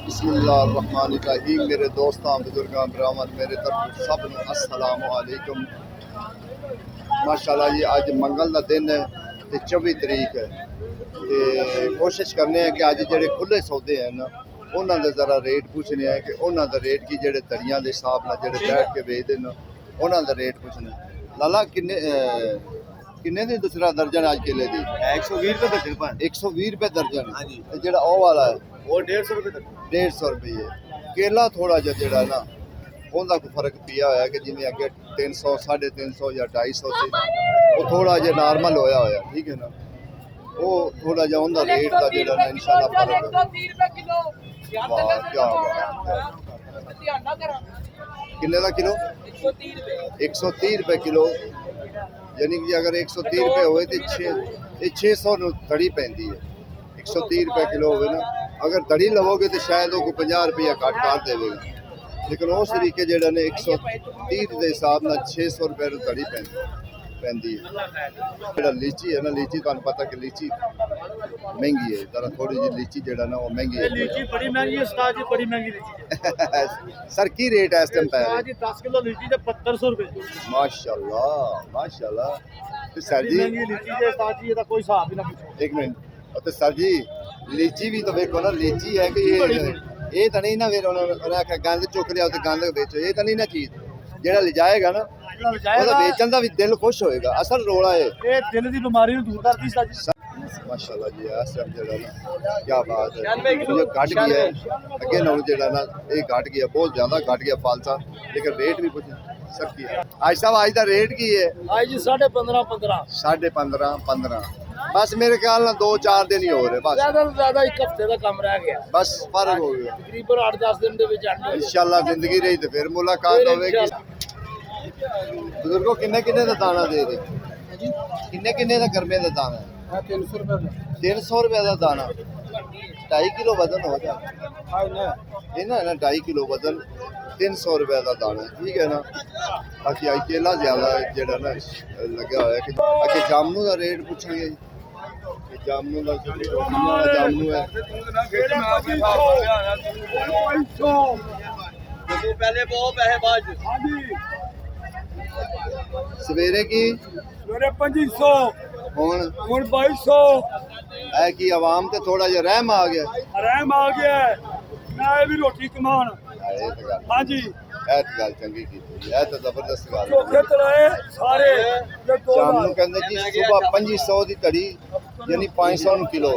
बिस्मिल्लाहिर्रहमानिर्रहीम। मेरे दोस्तों बुजुर्गों बरामद मेरे तरफ सब नूं अस्सलामु अलैकुम। माशाअल्लाह जी अज मंगल का दिन है तो 24 तरीक है। तो कोशिश करने हैं कि अज जो खुले सौदे हैं ना उन्होंने जरा रेट पूछने हैं कि उन्होंने रेट की जो तड़ियाँ के हिसाब न जो बैठ के बेचते हैं उन्होंने रेट पूछने। लाला किन्ने किन्ने दी दूसरा दर्जन अज केले दी 120 रुपए दर्जन। 120 रुपए दर्जन। हाँ जी। ते जेड़ा ओ वाला है वो 150 रुपए दर्जन। 150 रुपये। केला थोड़ा जिहा जेड़ा ना उनका कोई फर्क पिया होया कि जिवें अगे 300 350 या 250 से वो थोड़ा जिहा नॉर्मल होया होया, ठीक है ना। वो थोड़ा जिहा उनका रेट का जेड़ा ना इंशाल्लाह फर्क है। वाह क्या बात है। किन्ने दा किलो? 130 रुपए किलो। यानी कि अगर 130 रुपए होए तो 600 नूं तड़ी पैंदी है। 130 रुपए किलो होवे ना, अगर तड़ी लवोगे तो शायद वो 50 रुपया घट कर देगा, लेकिन उस तरीके जेड़ा ने 130 के हिसाब न 600 रुपए तड़ी पैंदी है। जेड़ा लीची है ना, लीची तुहानू पता कि लीची महंगी है, जरा थोड़ी जी लीची जेड़ा ना वो महंगी है। लीची बड़ी महंगी है उस्ताद जी, बड़ी महंगी लीची सर की रेट है इस टाइम पे? उस्ताद जी 10 किलो लीची दे 7500 रुपए। माशाल्लाह माशाल्लाह। तो सर जी महंगी लीची दे उस्ताद जी, ਇਹਦਾ ਕੋਈ ਹਿਸਾਬ ਹੀ ਨਾ ਪੁੱਛੋ। एक मिनट, तो सर जी लीची भी तो देखो ना, लीची है कि ये तो नहीं ना, फिर उन्होंने आखिया गंद चुक लिया तो गंद बेचो, ये तो नहीं ना चीज। जेड़ा ले जाएगा ना ਉਹਦਾ ਵੇਚਣ ਦਾ ਵੀ ਦਿਲ ਖੁਸ਼ ਹੋਏਗਾ। ਅਸਲ ਰੋਲਾ ਹੈ ਇਹ ਦਿਲ ਦੀ ਬਿਮਾਰੀ ਨੂੰ ਦੂਰ ਕਰਦੀ ਉਸਤਾਦ ਜੀ। माशाल्लाह जी इस टाइम जेड़ा ना क्या बात है, ये घट गया है अगे नालों जेड़ा ना, ये घट गया, बहुत ज्यादा घट गया फालसा, लेकिन रेट भी कुछ सर की है। आज साहब आज का रेट की है? आज जी 15.5 15.5 बस मेरे ख्याल ना 2-4 दिन ही हो रहे बस, ਜ਼ਿਆਦਾ ਤੋਂ ਜ਼ਿਆਦਾ ਇੱਕ ਹਫ਼ਤੇ ਦਾ ਕੰਮ ਰਹਿ ਗਿਆ, बस फर्क हो गया। ਤਕਰੀਬਨ 8-10 ਦਿਨ ਦੇ ਵਿੱਚ ਅੰਡੇ इंशाल्लाह जिंदगी रही तो फिर मुलाकात होगी। बुजुर्गों किन्ने किन्ने का दाना दे दे? किन्ने किन्ने का गर्मे का दाना है? 300 रुपए ਦਾ 300 रुपए का दाना, 2.5 किलो वजन हो जाए ये ना 2.5 किलो वजन, 300 रुपए का दाना, ठीक है ना। बाकी आई केला ज्यादा जेड़ा ना लगा हुआ है कि आगे जामनू का रेट पूछेंगे। जामनू का जामनू है पहले बहुत पैसे बाद सवेरे की मेरे 2500 हुन 2200 है कि आवाम ते थोड़ा जिहा रहम आ गया। रहम आ गया मैं भी रोटी कमान। हाँ जी गल चंगी की, तो जबरदस्त गल। चोखे तलाए सारे जामनू कहंदे जी सुबह 2500 की तड़ी यानी 500 किलो,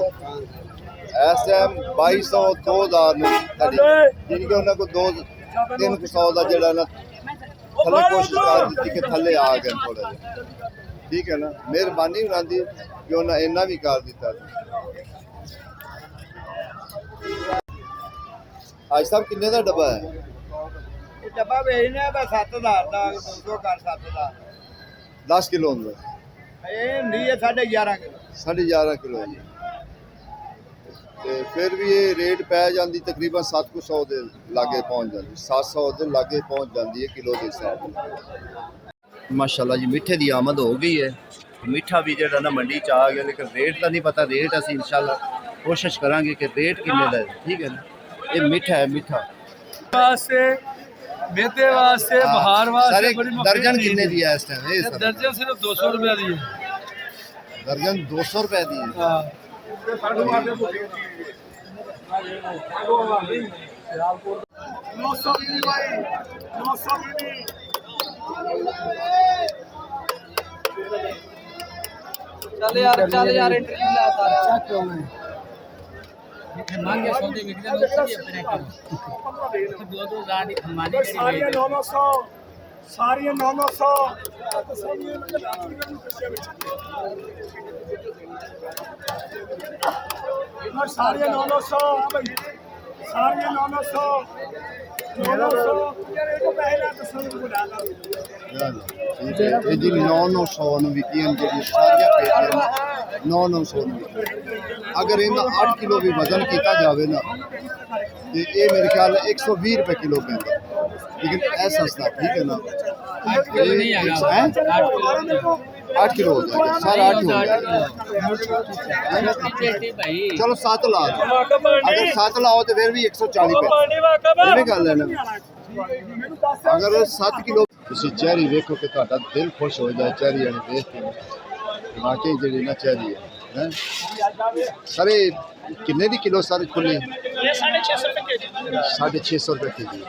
इस टाइम 2200 2000 तड़ी, यानी कि उन्होंने को 2-300 का जेड़ा ना थले कोशिश कर दी कि थले आ गए थोड़ा जिहा, ठीक है ना। मेहरबानी उन्होंने कि उन्हें इन्ना भी कर दिता। आज साहब किन्ने का डब्बा है? डब्बा भेजने 7000 का 200 कर 7000 10 किलो होंगे, ये नहीं है 11.5 किलो 11.5 किलो है। तो फिर भी ये रेट पै जाती तकरीबन 700 के लागे पहुँच जाती, 700 के लागे पहुँच जाती है किलो के हिसाब से। माशाल्लाह जी मिठे की आमद हो गई है, मिठा भी जो ना मंडी च आ गया, लेकिन रेट का नहीं पता। रेट असी इंशाल्लाह कोशिश करांगे कि रेट किन्ने का है, ठीक है ना। ये मिठा है, मिठा वास्ते मेदे वास्ते बहार वास्ते दर्जन किन्ने दी है इस टाइम? दर्जन सिर्फ 200 रुपए दी है। दर्जन 200 रुपए दी है। चल यार इंटरव्यू ला सारा क्यों है मांगे सौदे बिकदे नहीं अपने दो गाड़ी खमानी सारी 900 सारी 900 सारी 900 भाई सारी 900 जी 900 विकियन जी सारिया पेटियां 900। अगर इनका 8 किलो भी वजन किया जाए ना तो ये मेरे ख्याल 120 रुपए किलो पैंता, लेकिन ऐसा सस्ता, ठीक है ना। 8 किलो हो जाएगा, सारा 8 हो जाएगा। भाई चलो 7 ला दो, अगर 7 लाओ तो फिर भी 140 पैसे गल है ना। अगर 7 किलो ਤੁਸੀਂ ਚੈਰੀ ਵੇਖੋ ਕਿ ਤੁਹਾਡਾ ਦਿਲ ਖੁਸ਼ ਹੋ ਜਾਏ ਚੈਰੀ ਨੂੰ ਵੇਖ ਕੇ। ਵਾਕਈ ਜਿਹੜੀ ਨਾ ਚੈਰੀ ਹੈ ਸਾਰੇ ਕਿੰਨੇ ਦੀ ਕਿਲੋ ਸਾਰੇ ਖੁੱਲੇ? ये 650 रुपए के जी 650 रुपये के जी।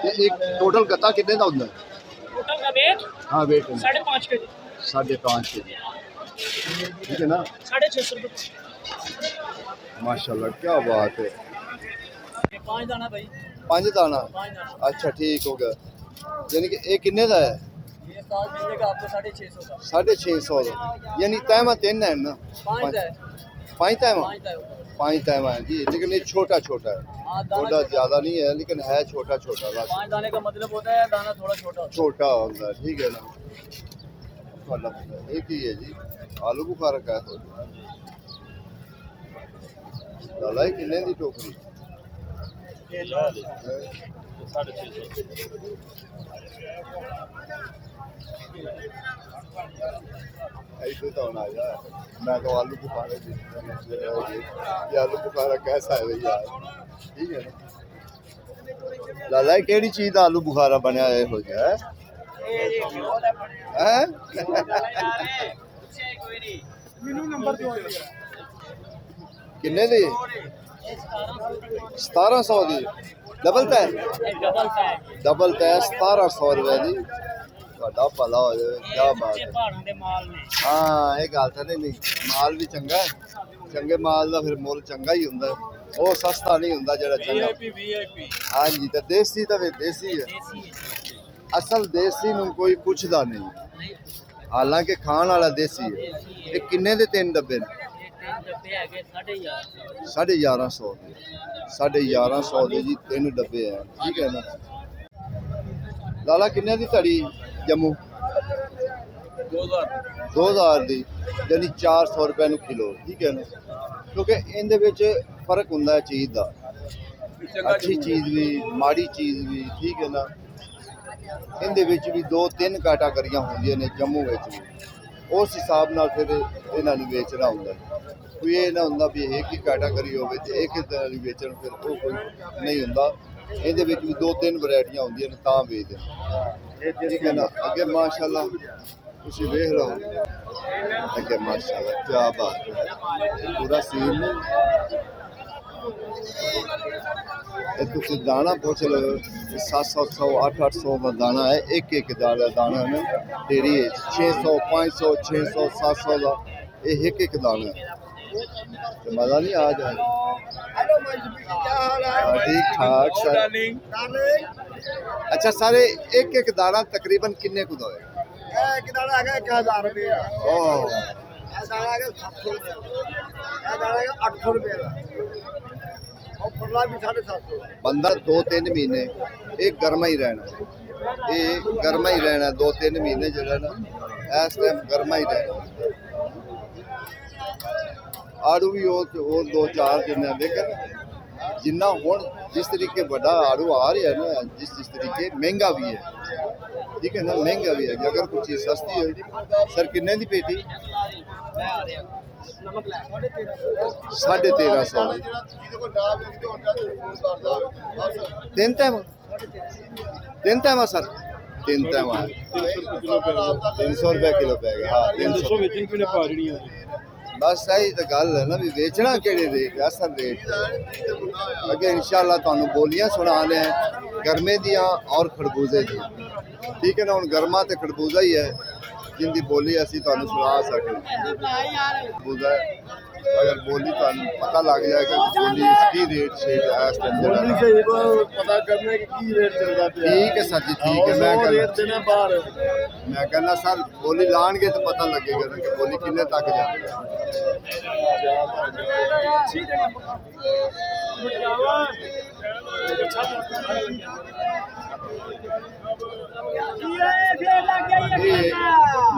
ਤੇ ਇੱਕ ਟੋਟਲ ਗੱਤਾ ਕਿੰਨੇ ਦਾ ਹੁੰਦਾ ਹੈ? टोटल का वेट हाँ वेट 5.5 के जी 5.5 के जी, ठीक है ना। 650 रुपए माशाल्लाह क्या बात है। ये 5 दाना भाई 5 दाना, 5 दाना अच्छा ठीक हो गया। यानी कि ये किन्ने दा है? ये साल मिलेगा आपको 650 का 650 ਦਾ, यानी तैमा 3 है ना? 5 है 5 तैमा 5 है 5 तैमा है जी, लेकिन ये छोटा छोटा है, हाँ थोड़ा दाना ज़्यादा नहीं है लेकिन है छोटा छोटा बस। 5 दाने का मतलब होता है दाना थोड़ा छोटा होता छोटा होता है, ठीक है ना। एक ही है जी, आलू बुखारा का है लाला ही किन्ने दी टोकरी? है 650 ऐसे तो होना यार, मैं तो आलू बुखारा ये आलू बुखारा कैसा है भैया, ठीक है ना। लाला ये केड़ी चीज दा आलू बुखारा बनया है हो गया है? हैं? किन्ने दी? 1700 दी डबल तय, डबल तय 1700 रुपए दी। ਤੁਹਾਡਾ ਭਲਾ ਹੋ ਜਾਵੇ, ਕੀ ਬਾਤ ਹੈ। पहाड़ों के माल ने ਹਾਂ ਇਹ ਗੱਲ ਤਾਂ ਨਹੀਂ, ਮਾਲ ਵੀ ਚੰਗਾ ਹੈ, ਚੰਗੇ ਮਾਲ ਦਾ ਫਿਰ ਮੁੱਲ ਚੰਗਾ ਹੀ ਹੁੰਦਾ ਹੈ, ਉਹ ਸਸਤਾ ਨਹੀਂ ਹੁੰਦਾ ਜਿਹੜਾ ਚੰਗਾ। वीआईपी ਹਾਂਜੀ ਤੇ ਦੇਸੀ ਤਾਂ ਫਿਰ ਦੇਸੀ ਹੈ, ਅਸਲ ਦੇਸੀ ਨੂੰ ਕੋਈ ਪੁੱਛਦਾ ਨਹੀਂ, ਹਾਲਾਂਕਿ ਖਾਣ ਵਾਲਾ ਦੇਸੀ ਹੈ। ਇਹ ਕਿੰਨੇ ਦੇ 3 ਡੱਬੇ ਨੇ? 1150 ਦੇ, 1150 ਦੇ ਜੀ 3 ਡੱਬੇ ਹੈ, ਠੀਕ ਹੈ ਨਾ। ਲਾਲਾ ਕਿੰਨੇ ਦੀ ਧੜੀ ਜੰਮੂ? 2000 ਦੀ, ਯਾਨੀ 400 ਰੁਪਏ ਨੂੰ ਕਿਲੋ, ਠੀਕ ਹੈ ਨਾ। ਕਿਉਂਕਿ ਇਹਦੇ ਵਿੱਚ ਫਰਕ ਹੁੰਦਾ ਹੈ ਚੀਜ਼ ਦਾ, ਅੱਛੀ ਚੀਜ਼ ਵੀ ਮਾੜੀ ਚੀਜ਼ ਵੀ, ਠੀਕ ਹੈ ਨਾ। ਇਹਦੇ ਵਿੱਚ ਵੀ 2-3 ਕੈਟਾਗਰੀਆਂ ਹੁੰਦੀਆਂ ਨੇ ਜੰਮੂ ਵਿੱਚ ਵੀ, ਉਸ ਹਿਸਾਬ ਨਾਲ ਫਿਰ ਇਹਨਾਂ ਨੂੰ ਵੇਚਣਾ ਹੁੰਦਾ। ਕੋਈ ਇਹ ਨਾ ਹੁੰਦਾ ਵੀ ਇੱਕ ਹੀ ਕੈਟਾਗਰੀ ਹੋਵੇ ਤੇ ਇੱਕ ਹੀ ਤਰ੍ਹਾਂ ਦੀ ਵੇਚਣ, ਫਿਰ ਉਹ ਕੋਈ ਨਹੀਂ ਹੁੰਦਾ। ਇਹਦੇ ਵਿੱਚ ਵੀ 2-3 ਵੈਰਾਈਟੀਆਂ ਹੁੰਦੀਆਂ ਨੇ ਤਾਂ ਵੇਚਦੇ ਨੇ, ਠੀਕ ਹੈ ਨਾ। ਅੱਗੇ ਮਾਸ਼ਾਅੱਲਾ ਤੁਸੀਂ ਵੇਖ ਲਓ, ਅੱਗੇ ਮਾਸ਼ਾਅੱਲਾ ਕੀ ਬਾਤ ਹੈ, ਪੂਰਾ ਸੀਨ ਨੇ। ਇਹ ਤੁਸੀਂ ਦਾਣਾ ਪੁੱਛ ਲਓ, 700 800 ਦਾ ਦਾਣਾ ਹੈ, ਇੱਕ ਦਾਣਾ ਨੇ ਤੇਰੀ 600 500 600 700 ਦਾ ਇਹ ਇੱਕ ਦਾਣਾ ਹੈ। तो मजा नहीं आ जाए। ठीक ठाक सर। अच्छा सारे एक दाना तकरीबन किन्ने को होएगा? एक दाना है 1000 रुपए का, ओह ये दाना है 700 रुपए का, ये दाना है 800 रुपए का, और फुल्ला भी 750। बंदा 2-3 महीने एक गर्मा ही रहना, ये गर्मा ही रहना 2-3 महीने जो है ना, इस टाइम गर्मा ही रहना। आड़ू भी और 2-4 दिन है, लेकिन जिन्ना हुण जिस तरीके बड़ा आड़ू आ रहा है ना, जिस तरीके महंगा भी है, ठीक है ना, महंगा भी है। अगर कुछ चीज़ सस्ती हो सर किन्ने की पेटी? 1350 तीन टाइम सर, 3 टाइम 300 रुपये किलो पैगा। हाँ 300 बस सही तो गल है ना, भी बेचना केड़े रेट असल रेट। अगे इंशाल्लाह तुहानू बोलियां सुनाने हैं गर्मे दियां और खरबूजे दी, ठीक है ना। हुण गर्मा ते खरबूजा ही है जिंदी बोली असी तुहानू सुना सकते। खरबूजा अगर बोली तुहानू पता लग जाएगा कि बोली इसकी रेट से इस टाइम पता करने की रेट चलता है। ठीक है सर जी, ठीक है। मैं कहना सर बोली लाएंगे तो पता लगेगा ना कि बोली किन्ने तक जाती है।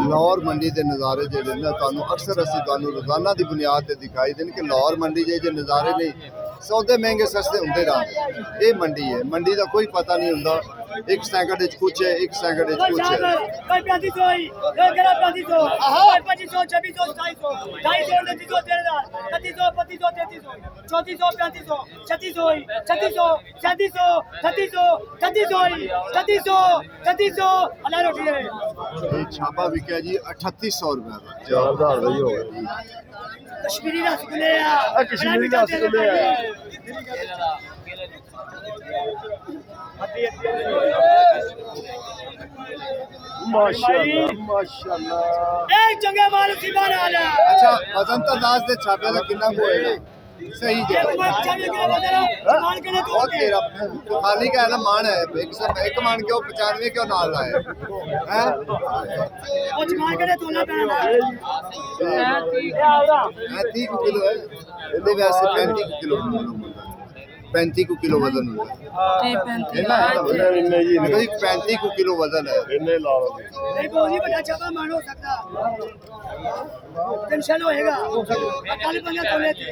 लाहौर मंडी के नज़ारे जेडे ना तुहानू अक्सर असी तुहानू रोजाना की बुनियाद पर दिखाई देन कि लाहौर मंडी जे नज़ारे नहीं, सौदे महंगे सस्ते होंगे रहते। ये मंडी है, मंडी का कोई पता नहीं होंदा ਇੱਕ ਸੈਕਿੰਡ ਵਿੱਚ ਕੁਛ ਹੈ, ਇੱਕ ਸੈਕਿੰਡ ਵਿੱਚ ਕੁਛ ਹੈ। कोई 3500 ही कोई गला 3500 कोई 2500 2600 2700 250 2300 3400 3500 3400 3500 3600 3700 3700 3700 3700 अल्लाह रोटी है ਇਹ ਛਾਪਾ ਵਿਕਿਆ ਜੀ 3800 ਰੁਪਏ ਦਾ 4000 ਦਾ ਹੀ ਹੋ ਗਿਆ ਜੀ। कश्मीरी रसगुल्ले कश्मीरी रसगुल्ले ਮਾਸ਼ਾਅੱਲਾ ਮਾਸ਼ਾਅੱਲਾ। एक जगह माल उसी बार आ रहा ਅੱਛਾ ਵਜ਼ਨ ਤਾਂ ਦਾਸ ਦੇ ਛਾਪੇ ਦਾ ਕਿੰਨਾ ਕੁ ਹੋਏਗਾ? ਸਹੀ ਜੇ माल के लिए ਬਹੁਤ ਤੇਰਾ ਖਾਲੀ ਕਾ ਨਾ ਮਾਣ ਹੈ ਇੱਕ ਮਾਣ ਕੇ ਉਹ 95 ਕਿਉਂ ਨਾਲ ਲਾਏ ਹੈ कुछ माल के लिए तोलना पैना 30 ਕਿਲੋ ਹੈ ਇਹਦੇ ਵੈਸੇ 35 ਕਿਲੋ 35 ਕਿਲੋ ਵਜ਼ਨ ਹੁੰਦਾ ਹੈ ਇਹਨਾਂ ਜੀ 35 ਕਿਲੋ ਵਜ਼ਨ ਹੈ ਇਹਨੇ ਲਾ ਲਓ नहीं बहुत ही बड़ा छापा मान हो सकता टेंशन होएगा कल बंदा तोले थे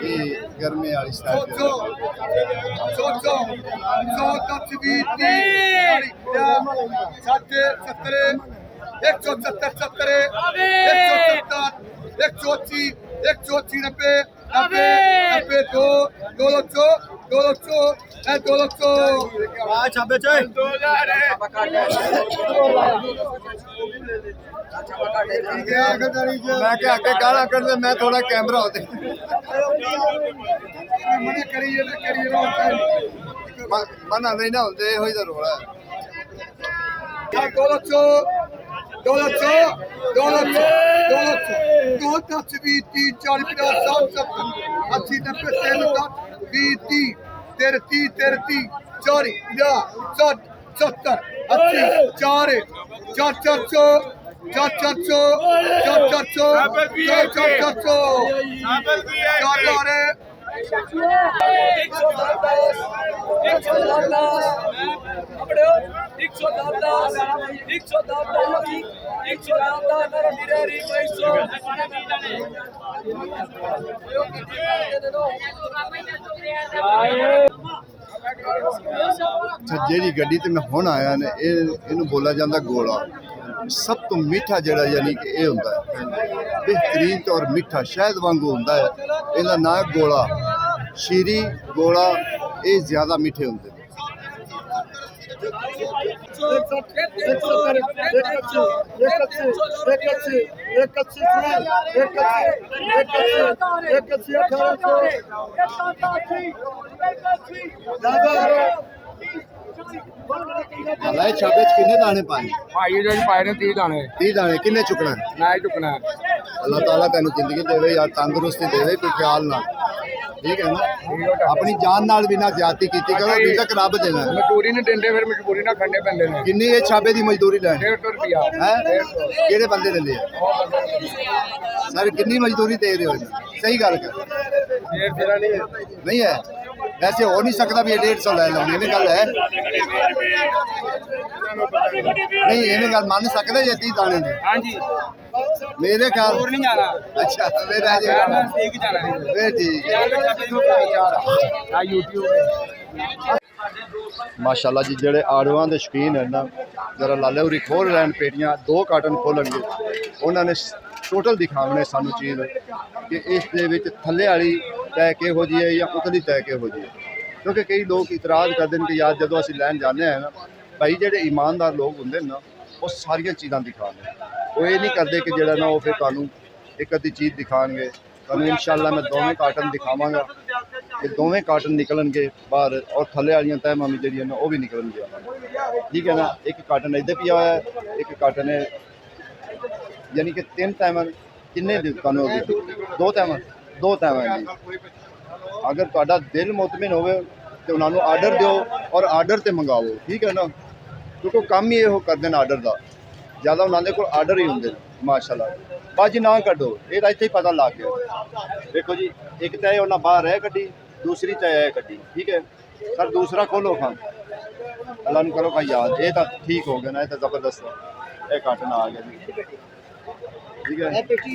ਇਹ ਗਰਮੀ ਵਾਲੀ ਸਟਾਈਲ ਮੈਂ ਕਿ ਅੱਗੇ ਗਾਲਾਂ ਕੱਢਦੇ ਮੈਂ ਥੋੜਾ ਕੈਮਰਾ ਹੋਤੇ ਮਨਾ ਨਹੀਂ ਨਾ ਹੁੰਦੇ ਇਹੋ ਹੀ ਤਾਂ ਰੋਲਾ ਹੈ ਜਿਹੜੀ ਗੱਡੀ ਤੇ ਮੈਂ ਹੁਣ ਆਇਆ ਨੇ ਇਹਨੂੰ ਬੋਲਿਆ ਜਾਂਦਾ ਗੋਲਾ ਸਭ ਤੋਂ ਮਿੱਠਾ ਜਿਹੜਾ ਯਾਨੀ ਕਿ ਇਹ ਹੁੰਦਾ ਹੈ ਬਿਹਤਰੀਨ ਤੇ ਔਰ ਮਿੱਠਾ ਸ਼ਹਿਦ ਵਾਂਗੂ ਹੁੰਦਾ ਹੈ ਇਹਦਾ ਨਾਂ ਗੋਲਾ ਸ਼ੀਰੀ ਗੋਲਾ ਇਹ ਜ਼ਿਆਦਾ ਮਿੱਠੇ ਹੁੰਦੇ ਨੇ ਹਲਾਏ ਛਾਪੇ ਚ ਕਿੰਨੇ ਦਾਣੇ ਪਾਏ ਭਾਈ ਜੀ ਪਾਏ ਨੇ 30 ਦਾਣੇ 30 ਦਾਣੇ ਕਿੰਨੇ ਚੁੱਕਣਾ ਨਾ ਹੀ ਚੁੱਕਣਾ ਅੱਲਾਹ ਤਾਲਾ ਤੈਨੂੰ ਜ਼ਿੰਦਗੀ ਦੇਵੇ ਯਾਰ ਤੰਦਰੁਸਤੀ ਦੇਵੇ ਕੋਈ ਖਿਆਲ ਨਾ ਠੀਕ ਹੈ ਨਾ ਆਪਣੀ ਜਾਨ ਨਾਲ ਵੀ ਨਾ ਜ਼ਿਆਦਤੀ ਕੀਤੀ ਕਰੋ ਰਿਜ਼ਕ ਰੱਬ ਦੇਣਾ ਹੈ। ਮਜ਼ਦੂਰੀ ਨਹੀਂ ਦਿੰਦੇ ਫਿਰ ਮਜਬੂਰੀ ਨਾਲ ਖੰਡੇ ਪੈਂਦੇ ਨੇ ਕਿੰਨੀ ਇਹ ਛਾਪੇ ਦੀ ਮਜ਼ਦੂਰੀ ਲੈਣ 150 ਰੁਪਿਆ ਹੈ ਕਿਹੜੇ ਬੰਦੇ ਦਿੰਦੇ ਆ ਸਰ ਕਿੰਨੀ ਮਜ਼ਦੂਰੀ ਦੇ ਰਹੇ ਹੋ ਇਹਨੂੰ? ਸਹੀ ਗੱਲ ਕਰ ਫੇਰ ਤੇਰਾ ਨਹੀਂ ਨਹੀਂ ਹੈ ਵੈਸੇ ਹੋ ਨਹੀਂ ਸਕਦਾ ਵੀ ਇਹ 150 ਲੈ ਲਾਉਣੀ ਇਹ ਗੱਲ ਹੈ ਨਹੀਂ ਇਹ ਗੱਲ ਮੰਨ ਸਕਦੇ ਜੇ 30 ਦਾਣੇ ਦੀ ਹਾਂਜੀ ਮੇਰੇ ਖਿਆਲ ਹੋਰ ਨਹੀਂ ਜਾਣਾ ਅੱਛਾ ਮੇਰਾ ਜੀ ਠੀਕ ਜਾਣਾ ਫੇਰ ਠੀਕ ਹੈ ਆ YouTube ਮਾਸ਼ਾਅੱਲਾ ਜੀ ਜਿਹੜੇ ਆੜੂਆਂ ਦੇ ਸ਼ੌਕੀਨ ਹਨ ਨਾ ਜਰਾ ਲਾਲੇ ਉਰੀ ਖੋਲ ਲੈਣ ਪੇਟੀਆਂ 2 ਕਾਰਟਨ ਖੋਲਣਗੇ ਉਹਨਾਂ ਨੇ ਟੋਟਲ ਦਿਖਾਉਣੇ ਸਾਨੂੰ ਚੀਜ਼ ਕਿ ਇਸ ਦੇ ਵਿੱਚ ਥੱਲੇ ਵਾਲੀ ਤੈ ਕਿਹੋ ਜਿਹੀ ਹੈ ਜਾਂ ਉਤਲੀ ਤੈ ਕਿਹੋ ਜਿਹੀ ਹੈ ਕਿਉਂਕਿ ਕਈ ਲੋਕ ਇਤਰਾਜ਼ ਕਰਦੇ ਨੇ ਕਿ ਯਾਰ ਜਦੋਂ ਅਸੀਂ ਲੈਣ ਜਾਂਦੇ ਹਾਂ ਨਾ ਭਾਈ ਜਿਹੜੇ ਇਮਾਨਦਾਰ ਲੋਕ ਹੁੰਦੇ ਨੇ ਨਾ ਉਹ ਸਾਰੀਆਂ ਚੀਜ਼ਾਂ ਦਿਖਾਉਂਦੇ ਉਹ ਇਹ ਨਹੀਂ ਕਰਦੇ ਕਿ ਜਿਹੜਾ ਨਾ ਉਹ ਫਿਰ ਤੁਹਾਨੂੰ ਇੱਕ ਅੱਧੀ ਚੀਜ਼ ਦਿਖਾਣਗੇ ਤੁਹਾਨੂੰ ਇਨਸ਼ਾਅੱਲਾ ਮੈਂ ਦੋਵੇਂ ਕਾਰਟਨ ਦਿਖਾਵਾਂਗਾ ਕਿ ਦੋਵੇਂ ਕਾਰਟਨ ਨਿਕਲਣਗੇ ਬਾਹਰ ਔਰ ਥੱਲੇ ਵਾਲੀਆਂ ਤਹਿਮਾਂ ਵੀ ਜਿਹੜੀਆਂ ਨੇ ਉਹ ਵੀ ਨਿਕਲਣਗੀਆਂ ਠੀਕ ਹੈ ਨਾ ਇੱਕ ਕਾਰਟਨ ਇੱਧਰ ਪਿਆ ਹੋਇਆ ਹੈ ਇੱਕ ਕਾਰਟਨ ਹੈ ਯਾਨੀ ਕਿ 3 ਤਹਿਮਾਂ ਕਿੰਨੇ ਤੁਹਾਨੂੰ ਹੋ ਗਏ 2 ਤਹਿਮਾਂ ਜੀ ਅਗਰ ਤੁਹਾਡਾ ਦਿਲ ਮੁਤਮਿਨ ਹੋਵੇ ਤੇ ਉਹਨਾਂ ਨੂੰ ਆਰਡਰ ਦਿਓ ਔਰ ਆਰਡਰ ਤੇ ਮੰਗਾਓ ਠੀਕ ਹੈ ਨਾ ਕਿਉਂਕਿ ਕੰਮ ਹੀ ਇਹੋ ਕਰਦੇ ਨੇ ਆਰਡਰ ਦਾ ਜ਼ਿਆਦਾ ਉਹਨਾਂ ਦੇ ਕੋਲ ਆਰਡਰ ਹੀ ਹੁੰਦੇ ਨੇ ਮਾਸ਼ਾਅੱਲਾ ਬਾਜੀ ਨਾ ਕੱਢੋ ਇਹ ਤਾਂ ਇੱਥੇ ਹੀ ਪਤਾ ਲੱਗ ਗਿਆ ਦੇਖੋ ਜੀ ਇੱਕ ਤਾਂ ਇਹ ਉਹਨਾਂ ਬਾਹਰ ਹੈ ਗੱਡੀ ਦੂਸਰੀ ਤਾਂ ਹੈ ਗੱਡੀ ਠੀਕ ਹੈ ਸਰ ਦੂਸਰਾ ਖੋਲੋ ਖਾਂ अल्लाह ने करो भाई याद, ये तो ठीक हो गया ना, ये तो जबरदस्त ये काटन आ गया जी, ठीक है। पेटी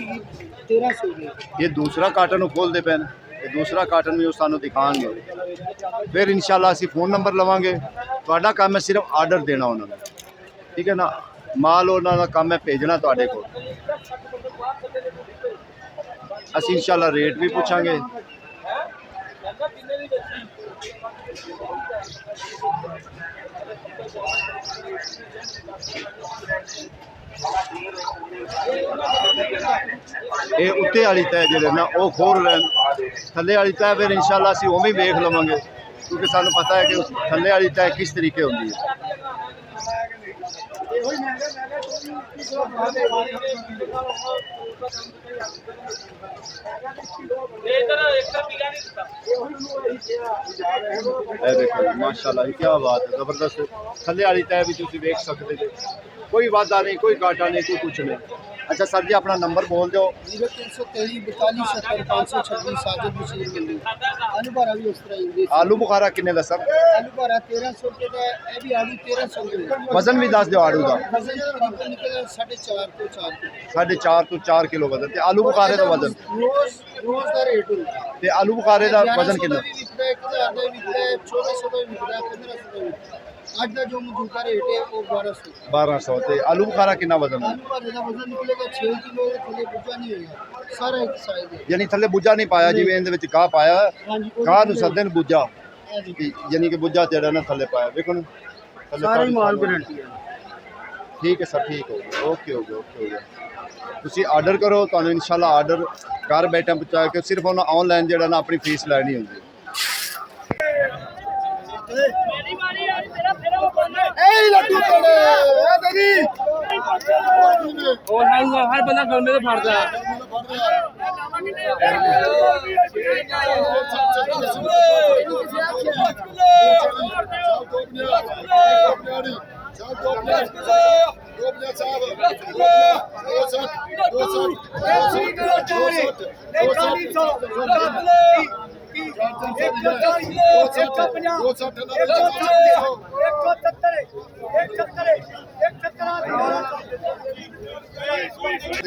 1300 ਦੀ ये दूसरा काटन खोल दे पैन, ये दूसरा काटन भी सानू दिखाएंगे, फिर इंशाल्लाह असी फोन नंबर लवांगे। तुहाडा काम है सिर्फ आर्डर देना उन्होंने, ठीक है ना, माल उन्होंने काम है भेजना तुहाडे कोल। असी इंशाल्लाह रेट भी पूछांगे। ये उत्ते वाली तय जेह्ड़े ना वो खोल रहे हैं, थल्ले वाली तय फिर इंशाल्लाह असी उवें ही वेख लवांगे, क्योंकि सानू पता है कि उस थल्ले वाली तय किस तरीके होंदी है। देखो माशाल्लाह क्या बात है, जबरदस्त थल्ले वाली तय भी तुसीं वेख सकते हो, कोई वादा नहीं, कोई घाटा नहीं, कोई कुछ नहीं। अच्छा सर जी अपना नंबर बोल दो। 0323 42 70 526 साजिद बशीर मंडी। आलू बुखारा भी उस तरह ही। आलू बुखारा किन्ने दा सर? आलू बुखारा 1300 रुपए का, ये भी आलू 1300 रुपए का। वजन भी दस दो आलू का। वजन तकरीबन निकलेगा 4.5 to 4 किलो। 4.5 तो 4 किलो वजन, ते आलू बुखारे दा वजन रोज का रेट होता है। ते आलू बुखारे दा वजन किन्ना? 1000 ਦਾ ਵੀ ਵਿਕਦਾ ਹੈ, 1400 ਦਾ ਵੀ ਵਿਕਦਾ ਹੈ, 1500 ਦਾ ਵੀ। ਅੱਜ ਦਾ ਜੋ ਮੌਜੂਦਾ ਰੇਟ ਹੈ ਉਹ 1200। 1200 ਤੇ ਆਲੂ बुखारा किन्ना वजन है? आलू बुखारे ਦਾ ਵਜ਼ਨ ਨਿਕਲੇਗਾ 6 ਕਿਲੋ, ਥੱਲੇ ਬੁੱਝਾ ਨਹੀਂ ਹੋਏਗਾ, ਸਾਰਾ ਇੱਕ ਸਾਈਜ਼ ਹੈ। यानी थल्ले बुज्जा नहीं पाया, जिवें इहदे विच काह पाया, ਹਾਂਜੀ काह नूं सदन बुज्जा, ਹਾਂਜੀ यानी कि बुज्जा जेड़ा ना थल्ले पाया, देखो ना थल्ले ਸਾਰਾ ਹੀ ਮਾਲ सारे- ਗਾਰੰਟੀ है। ठीक है सर, ठीक हो गया, ओके हो गया, ओके हो गया। तुसी आर्डर करो, तुहानूं इंशाल्लाह आर्डर घर बैठे पहुंचा के, सिर्फ उन्हें ऑनलाइन जेड़ा ना अपनी फीस लैनी होंदी। ਲੱਡੂ ਤੋੜੇ ਇਹ ਤੇਰੀ ਉਹ ਹਰ ਬੰਦਾ ਗੰਦੇ ਤੇ ਫੜਦਾ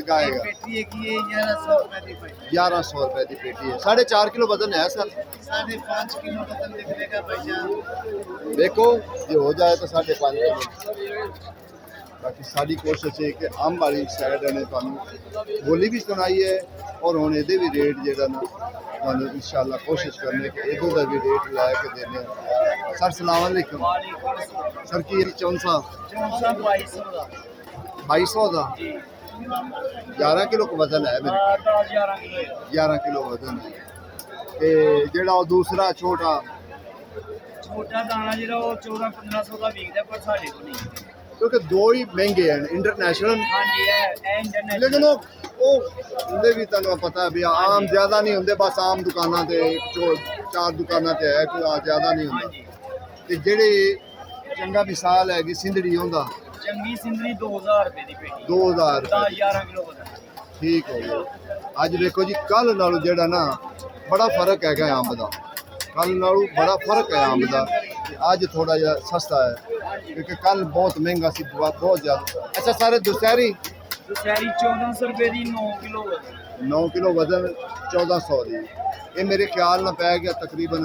गाएगा पेटी की 1100 रुपए की पेटी, 1100 रुपए की पेटी है, 4.5 किलो वजन है सर। 5.5 किलो वजन निकलेगा भाईजान। देखो ये हो जाए तो 5.5 किलो। बाकी सारी कोशिश है कि आम वाली साइड ने तुहानूं बोली भी सुनाई है, और हुण इहदे भी रेट जेड़ा ना तुहानूं इंशाल्लाह कोशिश करने कि इहदे दा भी रेट ला के देने। सर सलाम अलैकुम सर, की चौंसा 2200 का 2200 का 11 किलो का वजन है मेरे, 11 किलो वजन है। ते जेड़ा वो दूसरा छोटा ਛੋਟਾ ਦਾਣਾ ਜਿਹੜਾ ਉਹ 14-1500 ਦਾ ਵਿਕਦਾ, ਪਰ ਸਾਡੇ ਕੋਲ ਨਹੀਂ। क्योंकि दो ही महंगे हैं इंटरनेशनल, ਹਾਂਜੀ ਇਹ ਇੰਟਰਨੈਟ लेकिन वो उनके भी तुहानूं पता है भी आम ज़्यादा नहीं होंगे, बस आम दुकानों ते जो 4 दुकानों ते है, कोई ज़्यादा नहीं होंगे। ते जेह्ड़ी चंगा मिसाल है कि सिंधड़ी होंदा ਚੰਗੀ ਸਿੰਦਰੀ 2000 ਰੁਪਏ ਦੀ ਪੇਟੀ 2000 रुपए 11 ਕਿਲੋ ਵਜ਼ਨ। ठीक हो गया। अज देखो जी कल नालों जेड़ा ना बड़ा फर्क है अंब का, कल नालों बड़ा फर्क है अंब का, अज थोड़ा जिहा सस्ता है, क्योंकि कल बहुत महंगा सी, बहुत ज़्यादा। अच्छा सारे दुशहरी ਦੁਸਹਿਰੀ 1400 ਰੁਪਏ ਦੀ 9 ਕਿਲੋ ਵਜ਼ਨ, 9 किलो वजन 1400 दी, ये मेरे ख्याल में पै गया तकरीबन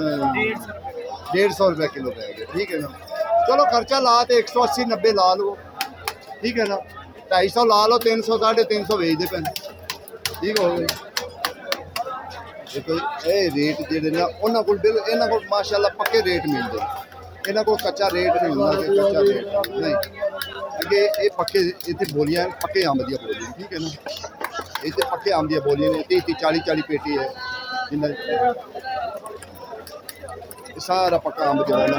150 रुपये किलो पै गया, ठीक है ना। चलो खर्चा ला तो 180-90 ला लो, ठीक है ना, 250 ला लो, 300 350 बेच दे पैन, ठीक हो गए। देखो ये रेट जेह्ड़े ना उन्हां कोल बिल इन्हां कोल माशाअल्लाह पक्के रेट मिलदे, इन्हां कोल कच्चा रेट नहीं होंदा कि कच्चा रेट नहीं, अगे ये पक्के इत्थे बोलियां पक्के अंब दी बोलियां, ठीक है ना, इत्थे पक्के अंब दी बोलियां ने 30-40 पेटी है, इन्हां सारा पक्का अंब जो है ना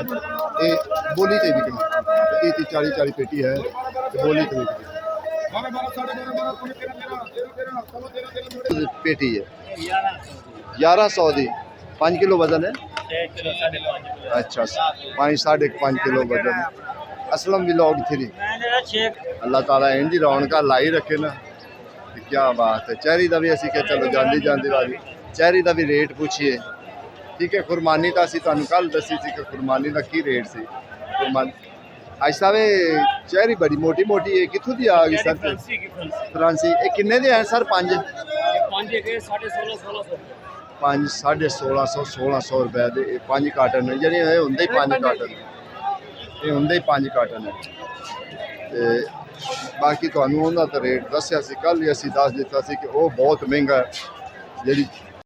ये बोली ते बिकना, 30-40 पेटी है ते बोली ते बिकनी पेटी है 1100 दी 5 किलो वजन है। अच्छा 5-5.5 किलो वजन। असलम भी लोग थी अल्लाह ताला इंदी रौनक लाई रखे ना, क्या बात है। चेरी का भी असी क्या चलो जाती जाती वाली चेरी का भी रेट पूछिए, ठीक है। कुरबानी तो असी तुहानूं कल दसी सी कि कुरबानी का की रेट सी, कुरबानी ਅੱਜ ਸਾਹਿਬ ਇਹ ਚਿਹਰੀ ਬੜੀ ਮੋਟੀ ਮੋਟੀ ਇਹ ਕਿੱਥੋਂ ਦੀ ਆ ਗਈ ਸਰ ਫਰਾਂਸੀ ਕੀ ਫਰਾਂਸੀ ਫਰਾਂਸੀ ਇਹ ਕਿੰਨੇ ਦੇ ਹਨ ਸਰ 5 5 ਹੈਗੇ 1650 5 1650 ਰੁਪਏ ਦੇ 5 ਕਾਟਨ ਨੇ ਜਿਹੜੇ ਇਹ ਹੁੰਦੇ ਹੀ 5 ਕਾਟਨ ਇਹ ਹੁੰਦੇ ਹੀ 5 ਕਾਟਨ ਹੈ ਤੇ ਬਾਕੀ ਤੁਹਾਨੂੰ ਉਹਨਾਂ ਦਾ ਰੇਟ ਦੱਸਿਆ ਸੀ ਕੱਲ੍ਹ ਹੀ ਅਸੀਂ ਦੱਸ ਦਿੱਤਾ ਸੀ ਕਿ ਉਹ ਬਹੁਤ ਮਹਿੰਗਾ ਹੈ ਜਿਹੜੀ